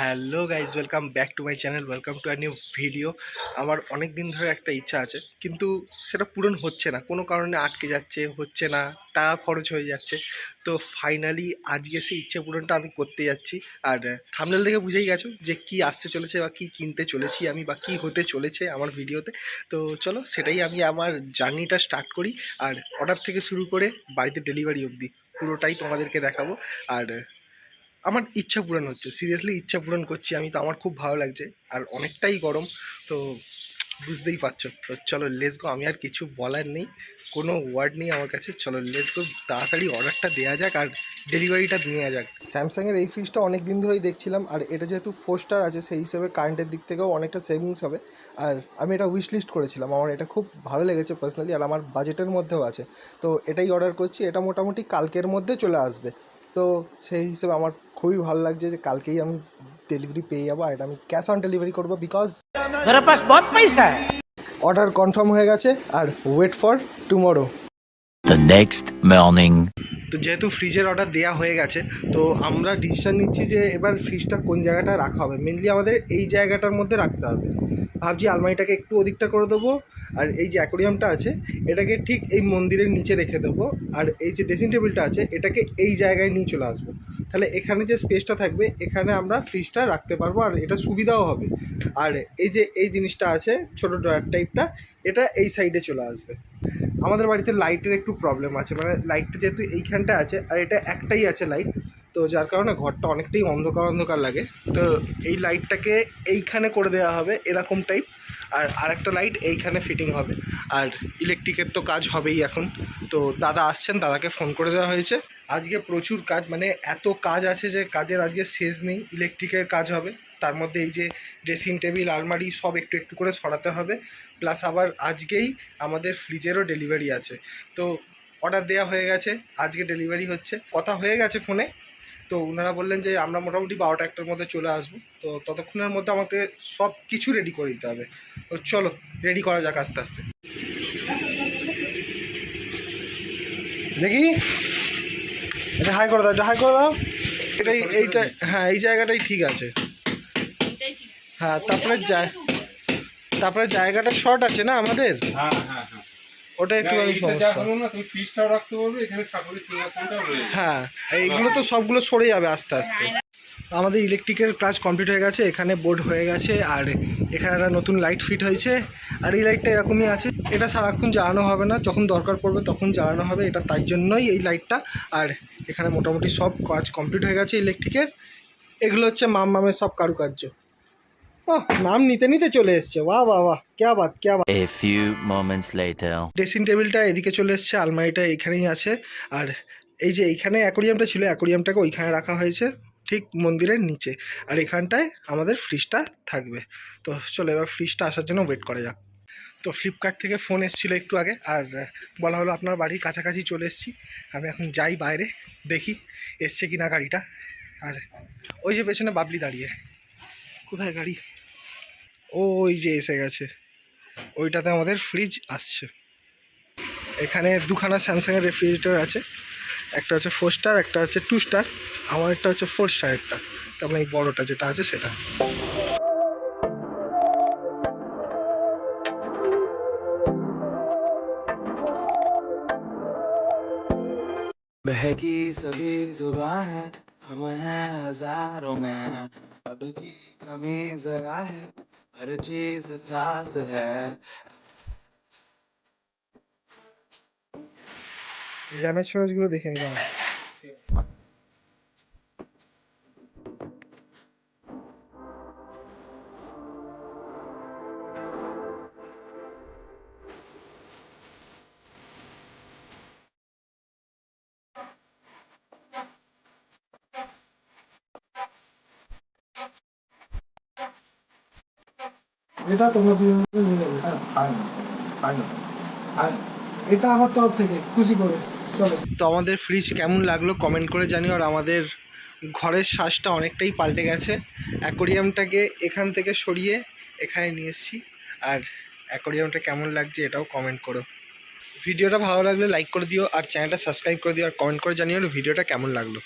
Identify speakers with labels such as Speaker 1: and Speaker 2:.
Speaker 1: Hello guys, welcome back to my channel, welcome to a new video. আমার অনেক দিন ধরে একটা ইচ্ছা আছে, কিন্তু সেটা পূরণ হচ্ছে না, কোনো কারণে আটকে যাচ্ছে, হচ্ছে না, টাকা খরচ হয়ে যাচ্ছে। তো ফাইনালি আজকে সেই ইচ্ছে পূরণটা আমি করতে যাচ্ছি। আর থাম্বনেল দেখে বুঝেই গেছো যে কি আসতে চলেছে বা কি কিনতে চলেছি আমি, বা কি হতে চলেছে আমার ভিডিওতে। তো চলো সেটাই আমি আমার জার্নিটা স্টার্ট করি। আর অর্ডার থেকে শুরু করে বাড়িতে ডেলিভারি অবধি পুরোটাই তোমাদেরকে দেখাবো। আর আমার ইচ্ছা পূরণ হচ্ছে, সিরিয়াসলি ইচ্ছা পূরণ করছি আমি, তো আমার খুব ভালো লাগছে। আর অনেকটাই গরম, তো বুঝতেই পারছো। তো চলো লেটস গো, আমি আর কিছু বলার নেই, কোনো ওয়ার্ড নেই আমার কাছে। চলো লেটস গো, তাড়াতাড়ি অর্ডারটা দেওয়া যাক আর ডেলিভারিটা নেওয়া যাক। স্যামসাংয়ের এই ফ্রিজটা অনেক দিন ধরেই দেখছিলাম, আর এটা যেহেতু 4 স্টার আছে সেই হিসেবে কারেন্টের দিক থেকেও অনেকটা সেভিংস হবে। আর আমি এটা উইশ লিস্ট করেছিলাম, আমার এটা খুব ভালো লেগেছে পার্সোনালি, আর আমার বাজেটের মধ্যেও আছে। তো এটাই অর্ডার করছি, এটা মোটামুটি কালকের মধ্যে চলে আসবে। তো সেই হিসেবে আমার খুবই ভালো লাগছে যে কালকেই আমি ডেলিভারি পেয়ে যাবো। আর এটা আমি ক্যাশ অন ডেলিভারি করবো, বিকজ
Speaker 2: मेरे पास बहुत पैसा है।
Speaker 1: অর্ডার কনফার্ম হয়ে গেছে। আর wait for tomorrow.
Speaker 3: The next morning.
Speaker 1: তো যেহেতু ফ্রিজের অর্ডার দেওয়া হয়ে গেছে, তো আমরা ডিসিশন নিচ্ছি যে এবার ফ্রিজটা কোন জায়গাটায় রাখা হবে। মেনলি আমাদের এই জায়গাটার মধ্যে রাখতে হবে। ভাবছি আলমারিটাকে একটু ওদিকটা করে দেবো, আর এই যে অ্যাকোরিয়ামটা আছে এটাকে ঠিক এই মন্দিরের নিচে রেখে দেবো। আর এই যে ড্রেসিং টেবিলটা আছে এটাকে এই জায়গায় নিয়ে চলে আসবো। তাহলে এখানে যে স্পেসটা থাকবে এখানে আমরা ফ্রিজটা রাখতে পারবো, আর এটা সুবিধাও হবে। আর এই যে এই জিনিসটা আছে ছোটো ড্রয়ার টাইপটা, এটা এই সাইডে চলে আসবে। আমাদের বাড়িতে লাইটের একটু প্রবলেম আছে, মানে লাইটটা যেহেতু এইখানটা আছে আর এটা একটাই আছে লাইট, তো যার কারণে ঘরটা অনেকটাই অন্ধকার অন্ধকার লাগে। তো এই লাইটটাকে এইখানে করে দেওয়া হবে এরকম টাইপ, আর আরেকটা লাইট এইখানে ফিটিং হবে। আর ইলেকট্রিকের তো কাজ হবেই এখন। তো দাদা আসছেন, দাদাকে ফোন করে দেওয়া হয়েছে। আজকে প্রচুর কাজ, মানে এত কাজ আছে যে কাজের আজকে শেষ নেই। ইলেকট্রিকের কাজ হবে, তার মধ্যে এই যে ড্রেসিং টেবিল আলমারি সব একটু একটু করে সরাতে হবে। প্লাস আবার আজকেই আমাদের ফ্রিজেরও ডেলিভারি আছে। তো অর্ডার দেওয়া হয়ে গেছে, আজকে ডেলিভারি হচ্ছে, কথা হয়ে গেছে ফোনে। তো ওনারা বললেন যে আমরা মোটামুটি 12টা-1টার মধ্যে চলে আসবো। তো ততক্ষণের মধ্যে আমাকে সব কিছু রেডি করে দিতে হবে। তো চলো রেডি করা যাক আস্তে আস্তে। দেখি এটা হাই করে দাও, এটা হাই করে দাও। এটাই এইটা, হ্যাঁ এই জায়গাটাই ঠিক আছে। হ্যাঁ তারপরে জায়গাটা শর্ট আছে না আমাদের। ওটা একটুখানি সমস্যা। হ্যাঁ এইগুলো তো সবগুলো সরে যাবে আস্তে আস্তে। আমাদের ইলেকট্রিকের কাজ কমপ্লিট হয়ে গেছে, এখানে বোর্ড হয়ে গেছে, আর এখানে একটা নতুন লাইট ফিট হয়েছে। আর এই লাইটটা এরকমই আছে, এটা সারাক্ষণ জ্বালানো হবে না, যখন দরকার পড়বে তখন জ্বালানো হবে, এটা তাই জন্যই এই লাইটটা। আর এখানে মোটামুটি সব কাজ কমপ্লিট হয়ে গেছে ইলেকট্রিকের। এগুলো হচ্ছে মামের সব কারুকার্য। নাম নিতে নিতে চলে এসছে, বাহ বাহ বাহ, ক্যা বাত ক্যা Baat.
Speaker 3: A few moments later.
Speaker 1: Dressing টেবিলটা এদিকে চলে এসছে, আলমারিটা এইখানেই আছে। আর এই যে এইখানে অ্যাকোরিয়ামটা ছিল, অ্যাকোরিয়ামটাকে ওইখানে রাখা হয়েছে ঠিক মন্দিরের নিচে। আর এখানটায় আমাদের ফ্রিজটা থাকবে। তো চলো এবার ফ্রিজটা আসার জন্য ওয়েট করা যাক। তো ফ্লিপকার্ট থেকে ফোন এসেছিলো একটু আগে, আর বলা হলো আপনার বাড়ির কাছাকাছি চলে এসেছি। আমি এখন যাই বাইরে, দেখি এসছে কিনা গাড়িটা। আর ওই যে পেছনে বাবলি দাঁড়িয়ে, কোথায় গাড়ি? ওই যে এসে গেছে, ওইটাতে আমাদের ফ্রিজ আসছে। এখানে দুখানা স্যামসাংয়ের রেফ্রিজারেটর আছে, একটা হচ্ছে 4 স্টার, একটা হচ্ছে 2 স্টার। আমার একটা হচ্ছে 4 স্টারেরটা, তার মানে এই বড়োটা যেটা আছে সেটা।
Speaker 4: बहकी सभी जुबां है, हम हैं हजारों में, अब की कमी जरा है, हर चीज खास है।
Speaker 1: র্যামের ফেমেজগুলো দেখে নিলাম। এটা তোমরা দুজন নিয়ে নেবে, এটা আমার তরফ থেকে খুশি করে। চলো, তো আমাদের ফ্রিজ কেমন লাগলো কমেন্ট করে জানিও। আর আমাদের ঘরের সাজটা অনেকটাই পাল্টে গেছে, অ্যাকোরিয়ামটাকে এখান থেকে সরিয়ে এখানে নিয়ে এসেছি। আর অ্যাকোরিয়ামটা কেমন লাগছে এটাও কমেন্ট করো। ভিডিওটা ভালো লাগলে লাইক করে দিও, আর চ্যানেলটা সাবস্ক্রাইব করে দিও, আর কমেন্ট করে জানিও ভিডিওটা কেমন লাগলো।